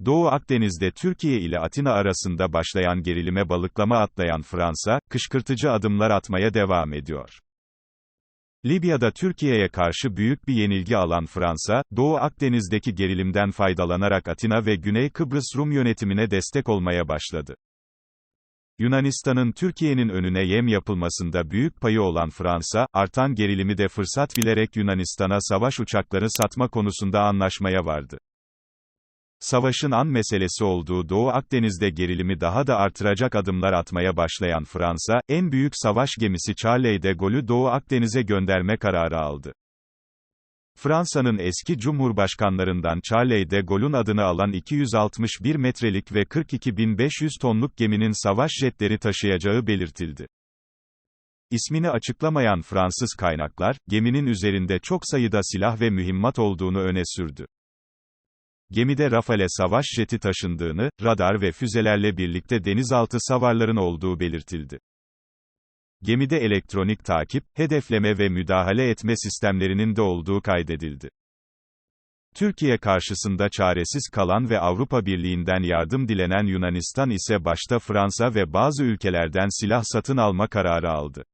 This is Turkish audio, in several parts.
Doğu Akdeniz'de Türkiye ile Atina arasında başlayan gerilime balıklama atlayan Fransa, kışkırtıcı adımlar atmaya devam ediyor. Libya'da Türkiye'ye karşı büyük bir yenilgi alan Fransa, Doğu Akdeniz'deki gerilimden faydalanarak Atina ve Güney Kıbrıs Rum yönetimine destek olmaya başladı. Yunanistan'ın Türkiye'nin önüne yem yapılmasında büyük payı olan Fransa, artan gerilimi de fırsat bilerek Yunanistan'a savaş uçakları satma konusunda anlaşmaya vardı. Savaşın an meselesi olduğu Doğu Akdeniz'de gerilimi daha da artıracak adımlar atmaya başlayan Fransa, en büyük savaş gemisi Charles de Gaulle'ü Doğu Akdeniz'e gönderme kararı aldı. Fransa'nın eski cumhurbaşkanlarından Charles de Gaulle'un adını alan 261 metrelik ve 42.500 tonluk geminin savaş jetleri taşıyacağı belirtildi. İsmini açıklamayan Fransız kaynaklar, geminin üzerinde çok sayıda silah ve mühimmat olduğunu öne sürdü. Gemide Rafale savaş jeti taşındığını, radar ve füzelerle birlikte denizaltı savarların olduğu belirtildi. Gemide elektronik takip, hedefleme ve müdahale etme sistemlerinin de olduğu kaydedildi. Türkiye karşısında çaresiz kalan ve Avrupa Birliği'nden yardım dilenen Yunanistan ise başta Fransa ve bazı ülkelerden silah satın alma kararı aldı.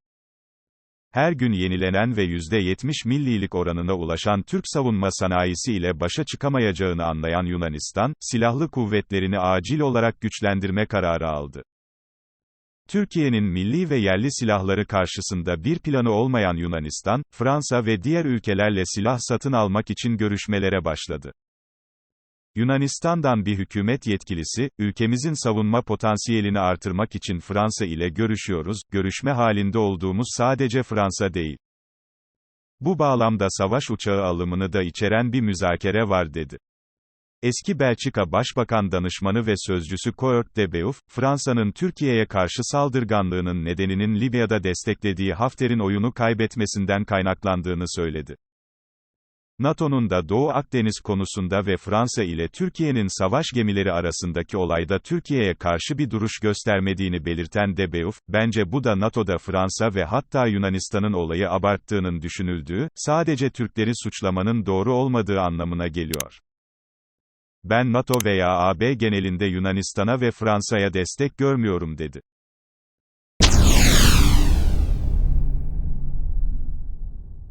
Her gün yenilenen ve %70 millilik oranına ulaşan Türk savunma sanayisi ile başa çıkamayacağını anlayan Yunanistan, silahlı kuvvetlerini acil olarak güçlendirme kararı aldı. Türkiye'nin milli ve yerli silahları karşısında bir planı olmayan Yunanistan, Fransa ve diğer ülkelerle silah satın almak için görüşmelere başladı. Yunanistan'dan bir hükümet yetkilisi, ülkemizin savunma potansiyelini artırmak için Fransa ile görüşüyoruz, görüşme halinde olduğumuz sadece Fransa değil. Bu bağlamda savaş uçağı alımını da içeren bir müzakere var dedi. Eski Belçika Başbakan Danışmanı ve sözcüsü Coert de Beauf, Fransa'nın Türkiye'ye karşı saldırganlığının nedeninin Libya'da desteklediği Hafter'in oyunu kaybetmesinden kaynaklandığını söyledi. NATO'nun da Doğu Akdeniz konusunda ve Fransa ile Türkiye'nin savaş gemileri arasındaki olayda Türkiye'ye karşı bir duruş göstermediğini belirten de Beauf, bence bu da NATO'da Fransa ve hatta Yunanistan'ın olayı abarttığının düşünüldüğü, sadece Türkleri suçlamanın doğru olmadığı anlamına geliyor. Ben NATO veya AB genelinde Yunanistan'a ve Fransa'ya destek görmüyorum dedi.